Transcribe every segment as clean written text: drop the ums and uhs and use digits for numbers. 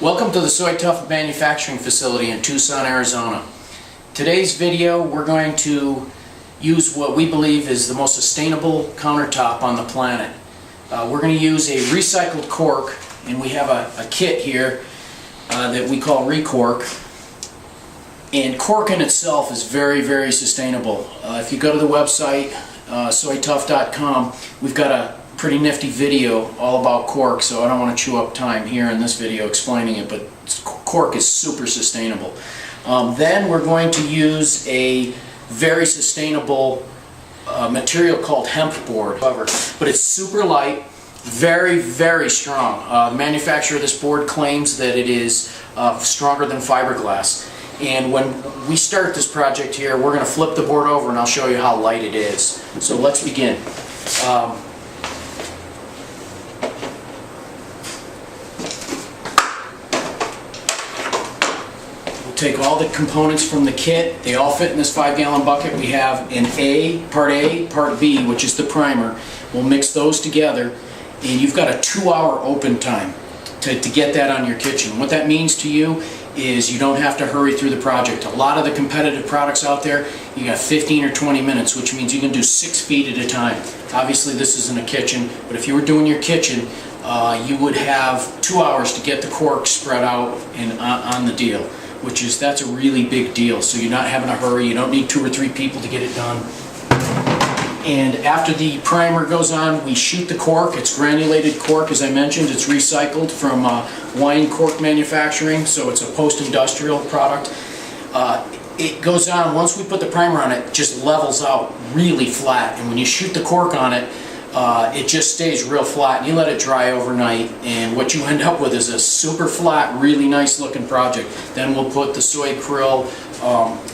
Welcome to the Soy Tough manufacturing facility in Tucson, Arizona. Today's video we're going to use what we believe is the most sustainable countertop on the planet. We're going to use a recycled cork, and we have a kit here that we call ReCork. And cork in itself is very, very sustainable. If you go to the website soytough.com, we've got a pretty nifty video all about cork, so I don't want to chew up time here in this video explaining it, but cork is super sustainable. Then we're going to use a very sustainable material called hemp board, but it's super light, very, very strong. The manufacturer of this board claims that it is stronger than fiberglass. And when we start this project here, we're going to flip the board over and I'll show you how light it is. So let's begin. Take all the components from the kit. They all fit in this 5-gallon bucket. We have an A, part B, which is the primer. We'll mix those together, and you've got a 2-hour open time to get that on your kitchen. What that means to you is you don't have to hurry through the project. A lot of the competitive products out there, you got 15 or 20 minutes, which means you can do 6 feet at a time. Obviously this isn't a kitchen, but if you were doing your kitchen, you would have 2 hours to get the cork spread out and on the deal. That's a really big deal. So you're not having a hurry. You don't need 2 or 3 people to get it done. And after the primer goes on, we shoot the cork. It's granulated cork, as I mentioned. It's recycled from wine cork manufacturing, so it's a post-industrial product. It goes on, once we put the primer on it, just levels out really flat. And when you shoot the cork on it, it just stays real flat, and you let it dry overnight, and what you end up with is a super flat, really nice looking project. Then we'll put the soy krill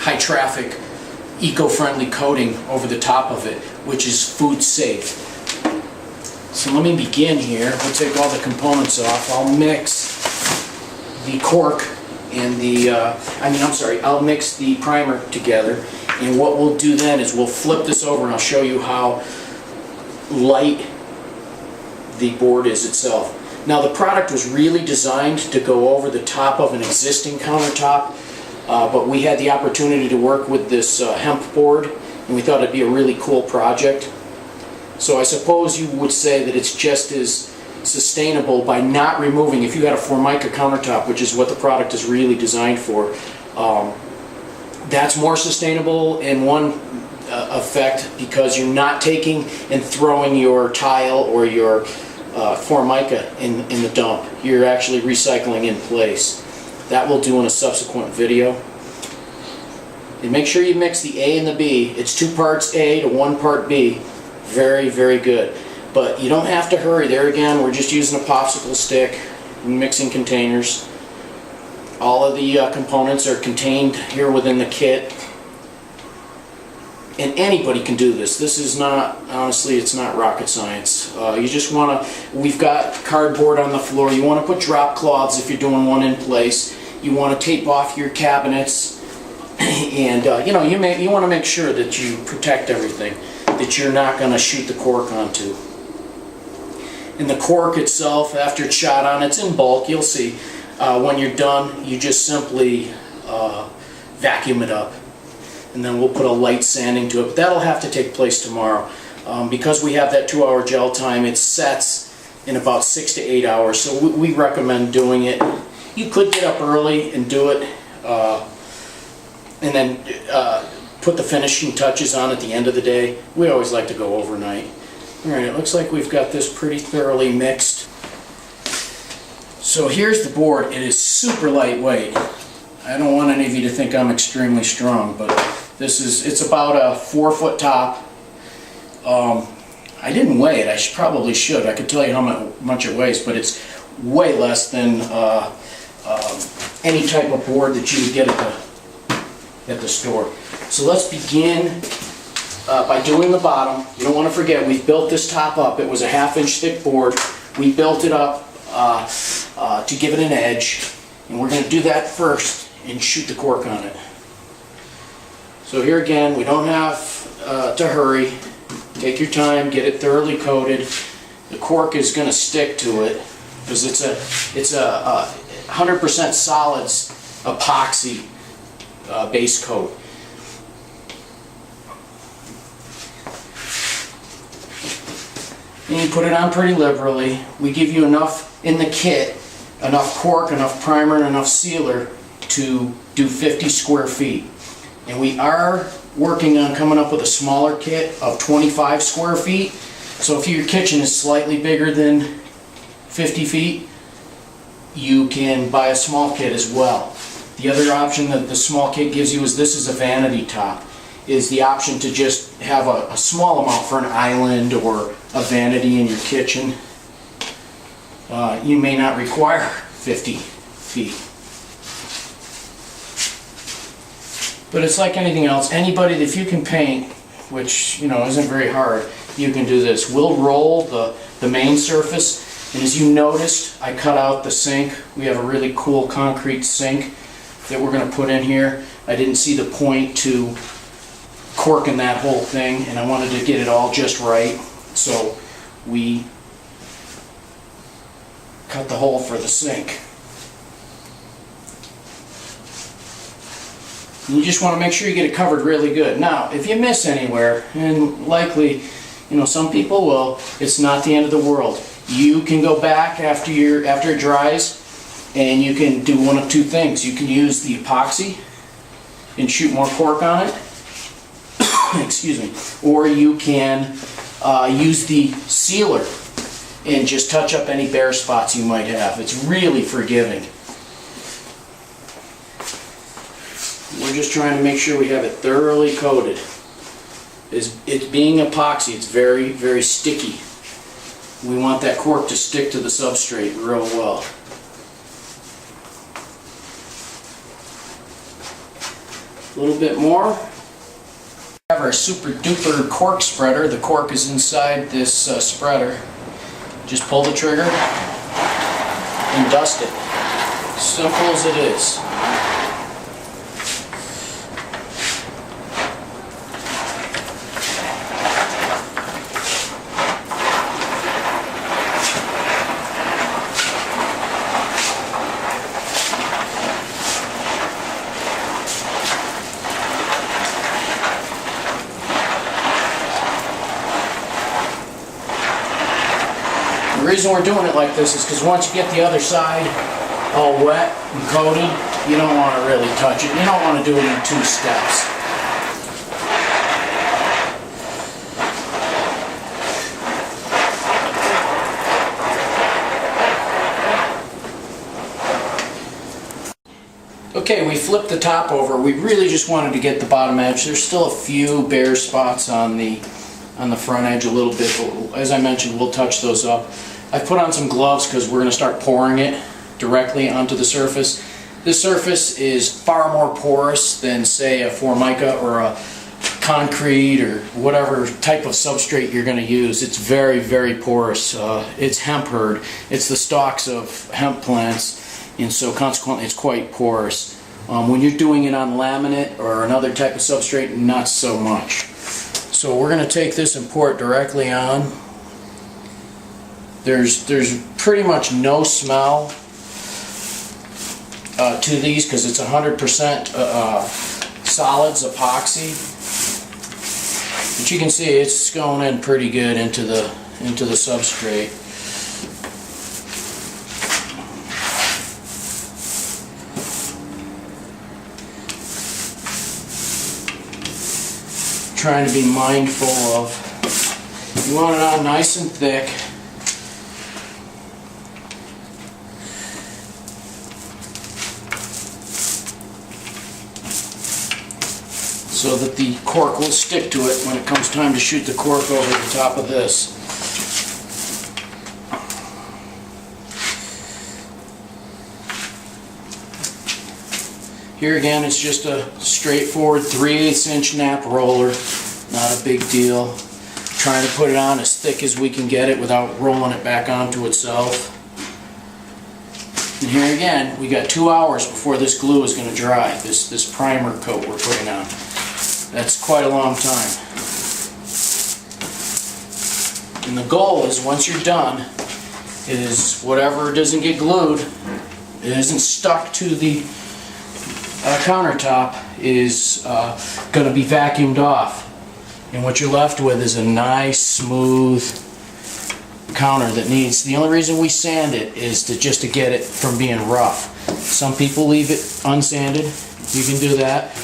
high traffic eco-friendly coating over the top of it, which is food safe. So let me begin here. We'll take all the components off. I'll mix the cork and the I'll mix the primer together, and what we'll do then is we'll flip this over and I'll show you how light the board is itself. Now, the product was really designed to go over the top of an existing countertop, but we had the opportunity to work with this hemp board, and we thought it'd be a really cool project. So I suppose you would say that it's just as sustainable by not removing, if you had a Formica countertop, which is what the product is really designed for, that's more sustainable in one effect, because you're not taking and throwing your tile or your Formica in the dump. You're actually recycling in place. That we'll do in a subsequent video. And make sure you mix the A and the B. It's 2 parts A to 1 part B. Very, very good. But you don't have to hurry. There again, we're just using a popsicle stick and mixing containers. All of the components are contained here within the kit. And anybody can do this. This is not, honestly, it's not rocket science. You just want to, we've got cardboard on the floor. You want to put drop cloths if you're doing one in place. You want to tape off your cabinets. And, you want to make sure that you protect everything that you're not going to shoot the cork onto. And the cork itself, after it's shot on, it's in bulk. You'll see. When you're done, you just simply vacuum it up. And then we'll put a light sanding to it. But that'll have to take place tomorrow. Because we have that 2-hour gel time, it sets in about 6 to 8 hours. So we recommend doing it. You could get up early and do it, and then put the finishing touches on at the end of the day. We always like to go overnight. Alright, it looks like we've got this pretty thoroughly mixed. So here's the board. It is super lightweight. I don't want any of you to think I'm extremely strong, but it's about a 4-foot top. I didn't weigh it. I probably should. I could tell you how much it weighs, but it's way less than any type of board that you would get at the store. So let's begin by doing the bottom. You don't want to forget, we built this top up. It was a 1/2-inch thick board. We built it up to give it an edge, and we're going to do that first and shoot the cork on it. So here again, we don't have to hurry. Take your time, get it thoroughly coated. The cork is going to stick to it because it's a 100% solids epoxy base coat. And you put it on pretty liberally. We give you enough in the kit, enough cork, enough primer, and enough sealer to do 50 square feet. And we are working on coming up with a smaller kit of 25 square feet. So if your kitchen is slightly bigger than 50 feet, you can buy a small kit as well. The other option that the small kit gives you is this is a vanity top, is the option to just have a small amount for an island or a vanity in your kitchen. You may not require 50 feet. But it's like anything else. Anybody, if you can paint, which isn't very hard, you can do this. We'll roll the main surface, and as you noticed, I cut out the sink. We have a really cool concrete sink that we're going to put in here. I didn't see the point to corking that whole thing, and I wanted to get it all just right, so we cut the hole for the sink. And you just want to make sure you get it covered really good. Now, if you miss anywhere, and likely, some people will, it's not the end of the world. You can go back after it dries, and you can do one of two things. You can use the epoxy and shoot more cork on it, excuse me, or you can use the sealer and just touch up any bare spots you might have. It's really forgiving. We're just trying to make sure we have it thoroughly coated. It being epoxy, it's very, very sticky. We want that cork to stick to the substrate real well. A little bit more. We have our super duper cork spreader. The cork is inside this spreader. Just pull the trigger and dust it. Simple as it is. The reason we're doing it like this is because once you get the other side all wet and coated, you don't want to really touch it. You don't want to do it in 2 steps. Okay, we flipped the top over. We really just wanted to get the bottom edge. There's still a few bare spots on the front edge a little bit, but as I mentioned, we'll touch those up. I've put on some gloves because we're going to start pouring it directly onto the surface. This surface is far more porous than, say, a Formica or a concrete or whatever type of substrate you're going to use. It's very, very porous. It's hemp hurd. It's the stalks of hemp plants, and so consequently it's quite porous. When you're doing it on laminate or another type of substrate, not so much. So we're going to take this and pour it directly on. There's pretty much no smell to these because it's 100% solids epoxy. But you can see it's going in pretty good into the substrate. Trying to be mindful of, you want it on nice and thick. So that the cork will stick to it when it comes time to shoot the cork over the top of this. Here again, it's just a straightforward 3/8 inch nap roller, not a big deal. Trying to put it on as thick as we can get it without rolling it back onto itself. And here again, we got 2 hours before this glue is going to dry, this primer coat we're putting on. That's quite a long time. And the goal is, once you're done, is whatever doesn't get glued, it isn't stuck to the countertop, is going to be vacuumed off. And what you're left with is a nice, smooth counter that needs, the only reason we sand it is just to get it from being rough. Some people leave it unsanded. You can do that.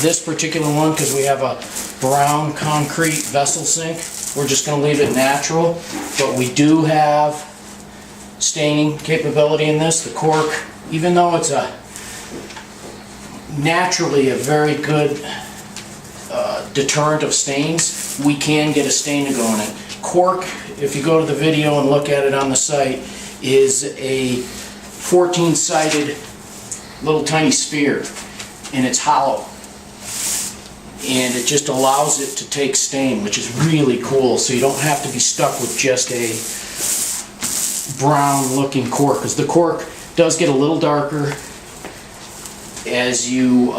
This particular one, because we have a brown concrete vessel sink, we're just going to leave it natural. But we do have staining capability in this. The cork, even though it's naturally a very good deterrent of stains, we can get a stain to go in it. Cork, if you go to the video and look at it on the site, is a 14-sided little tiny sphere, and it's hollow. And it just allows it to take stain, which is really cool, so you don't have to be stuck with just a brown looking cork, because the cork does get a little darker as you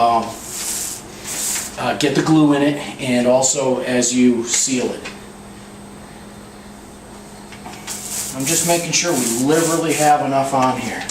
get the glue in it, and also as you seal it. I'm just making sure we literally have enough on here.